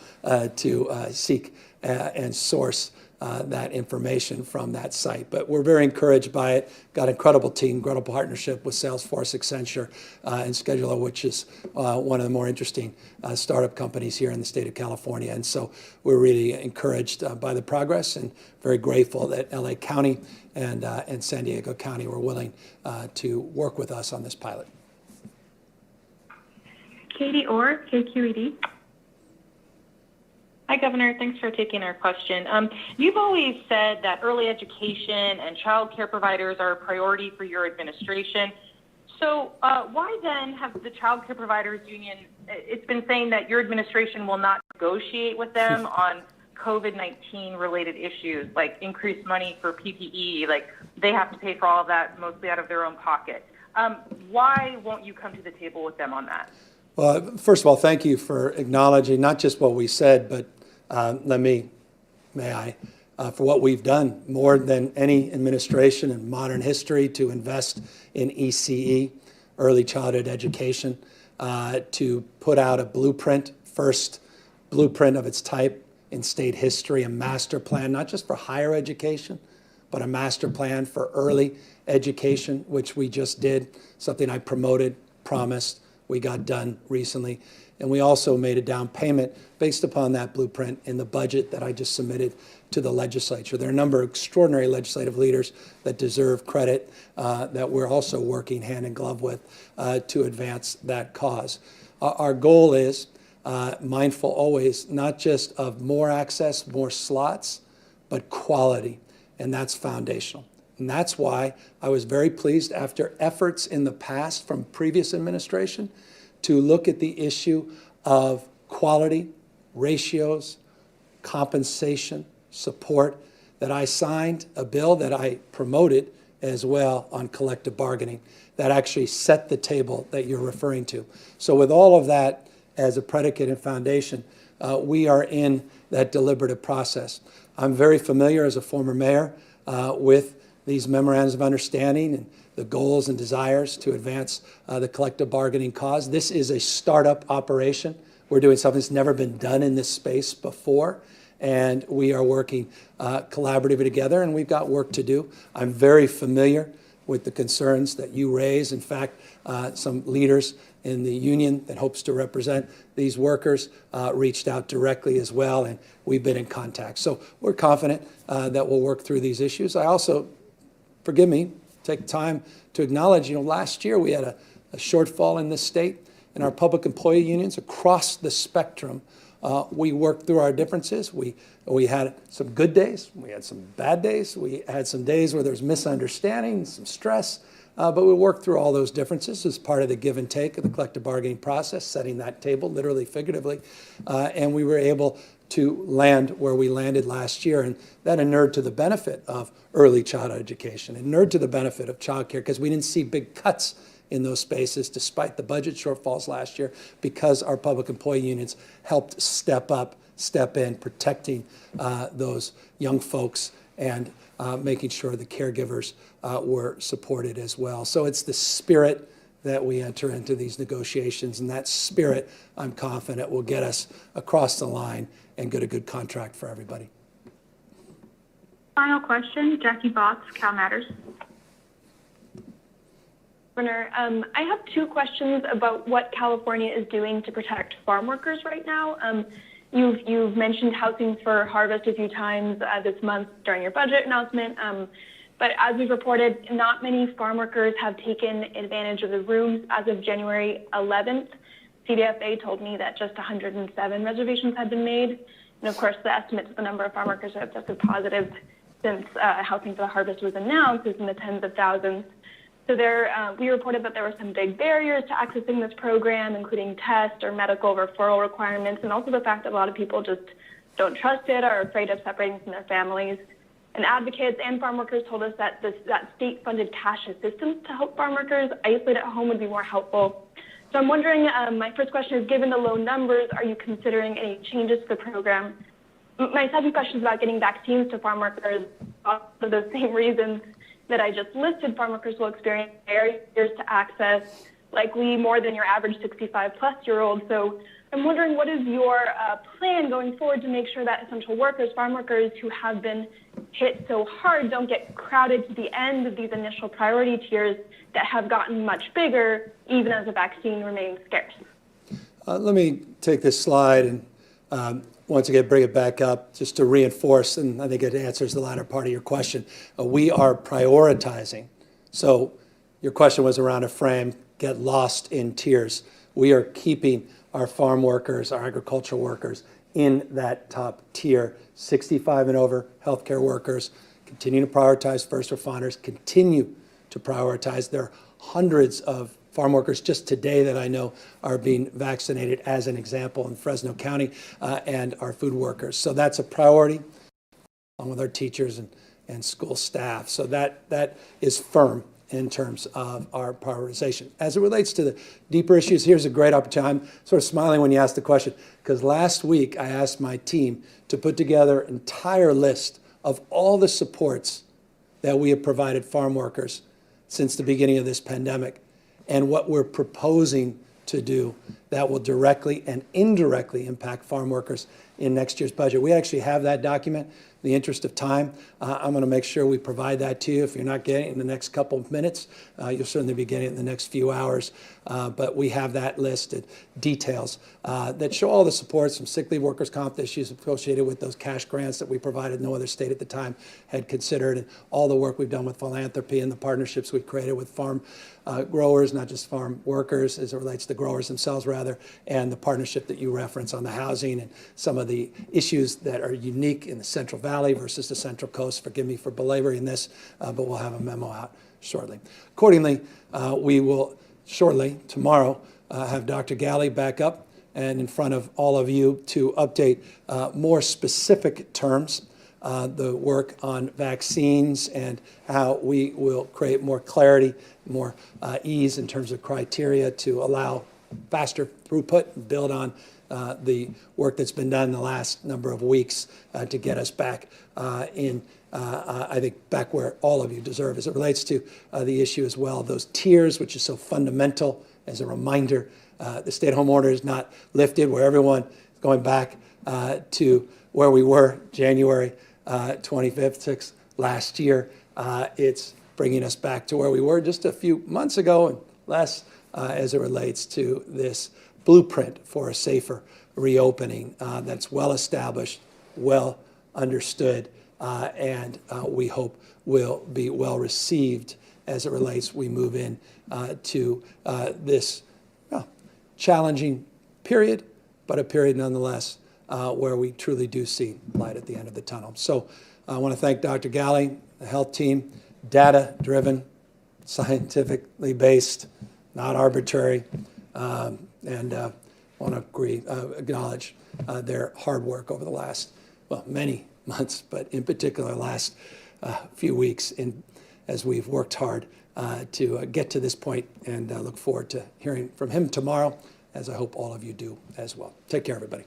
to seek and source that information from that site. But we're very encouraged by it. Got an incredible team, incredible partnership with Salesforce, Accenture, and Scheduler, which is one of the more interesting startup companies here in the state of California. And so we're really encouraged by the progress and very grateful that LA County and San Diego County were willing to work with us on this pilot. Katie Orr, KQED. Hi, Governor. Thanks for taking our question. You've always said that early education and child care providers are a priority for your administration. So why then have the Child Care Providers Union, it's been saying that your administration will not negotiate with them on COVID-19 related issues, like increased money for PPE, like they have to pay for all of that mostly out of their own pocket. Why won't you come to the table with them on that? Well, first of all, thank you for acknowledging not just what we said, but for what we've done more than any administration in modern history to invest in ECE, early childhood education, to put out a blueprint, first blueprint of its type in state history, a master plan, not just for higher education, but a master plan for early education, which we just did, something I promoted, promised, we got done recently. And we also made a down payment based upon that blueprint in the budget that I just submitted to the legislature. There are a number of extraordinary legislative leaders that deserve credit that we're also working hand in glove with to advance that cause. Our goal is mindful always, not just of more access, more slots, but quality, and that's foundational. And that's why I was very pleased after efforts in the past from previous administration to look at the issue of quality, ratios, compensation, support, that I signed a bill that I promoted as well on collective bargaining that actually set the table that you're referring to. So with all of that as a predicate and foundation, we are in that deliberative process. I'm very familiar as a former mayor with these memorandums of understanding and the goals and desires to advance the collective bargaining cause. This is a startup operation. We're doing something that's never been done in this space before, and we are working collaboratively together, and we've got work to do. I'm very familiar with the concerns that you raise. In fact, some leaders in the union that hopes to represent these workers reached out directly as well, and we've been in contact. So we're confident that we'll work through these issues. I also, forgive me, take time to acknowledge, last year we had a shortfall in this state in our public employee unions across the spectrum. We worked through our differences. We had some good days. We had some bad days. We had some days where there was misunderstanding, some stress, but we worked through all those differences as part of the give and take of the collective bargaining process, setting that table, literally, figuratively, and we were able to land where we landed last year, and that inured to the benefit of early childhood education, inured to the benefit of child care, because we didn't see big cuts in those spaces despite the budget shortfalls last year, because our public employee unions helped step in, protecting those young folks and making sure the caregivers were supported as well. So it's the spirit that we enter into these negotiations, and that spirit, I'm confident, will get us across the line and get a good contract for everybody. Final question, Jackie Botts, Cal Matters. Governor, I have two questions about what California is doing to protect farm workers right now. You've mentioned housing for harvest a few times this month during your budget announcement. But as we've reported, not many farm workers have taken advantage of the rooms. As of January 11th, CDFA told me that just 107 reservations had been made. And of course, the estimates of the number of farm workers who have tested positive since Helping for the Harvest was announced is in the tens of thousands. So we reported that there were some big barriers to accessing this program, including test or medical referral requirements, and also the fact that a lot of people just don't trust it or are afraid of separating from their families. And advocates and farm workers told us that that state-funded cash assistance to help farm workers isolate at home would be more helpful. So I'm wondering, my first question is, given the low numbers, are you considering any changes to the program? My second question is about getting vaccines to farm workers for those same reasons that I just listed. Farm workers will experience barriers to access, likely more than your average 65-plus-year-old. So I'm wondering, what is your plan going forward to make sure that essential workers, farm workers who have been hit so hard, don't get crowded to the end of these initial priority tiers that have gotten much bigger, even as a vaccine remains scarce? Let me take this slide and once again bring it back up just to reinforce, and I think it answers the latter part of your question. We are prioritizing. So your question was around a frame, get lost in tiers. We are keeping our farm workers, our agricultural workers in that top tier, 65 and over, healthcare workers, continue to prioritize first responders, continue to prioritize. There are hundreds of farm workers just today that I know are being vaccinated, as an example, in Fresno County, and our food workers. So that's a priority, along with our teachers and school staff. So that is firm in terms of our prioritization. As it relates to the deeper issues, here's a great opportunity. I'm sort of smiling when you asked the question, because last week I asked my team to put together an entire list of all the supports that we have provided farm workers since the beginning of this pandemic, and what we're proposing to do that will directly and indirectly impact farm workers in next year's budget. We actually have that document. In the interest of time, I'm going to make sure we provide that to you. If you're not getting it in the next couple of minutes, you'll certainly be getting it in the next few hours. But we have that listed, details that show all the supports from sick leave, workers' comp issues associated with those cash grants that we provided no other state at the time had considered, and all the work we've done with philanthropy and the partnerships we've created with farm growers, not just farm workers, as it relates to growers themselves, rather, and the partnership that you reference on the housing and some of the issues that are unique in the Central Valley versus the Central Coast. Forgive me for belaboring this, but we'll have a memo out shortly. Accordingly, we will shortly, tomorrow, have Dr. Galley back up and in front of all of you to update more specific terms, the work on vaccines and how we will create more clarity, more ease in terms of criteria to allow faster throughput, build on the work that's been done in the last number of weeks to get us back I think, back where all of you deserve. As it relates to the issue as well, those tiers, which is so fundamental. As a reminder, the stay-at-home order is not lifted, where everyone is going back to where we were January 25th, 6th last year. It's bringing us back to where we were just a few months ago, and less as it relates to this blueprint for a safer reopening that's well established, well understood, and we hope will be well received as it relates. We move in to this challenging period, but a period nonetheless where we truly do see light at the end of the tunnel. So I want to thank Dr. Galley, the health team, data-driven, scientifically based, not arbitrary, and want to acknowledge their hard work over the last, many months, but in particular last few weeks as we've worked hard to get to this point, and look forward to hearing from him tomorrow, as I hope all of you do as well. Take care, everybody.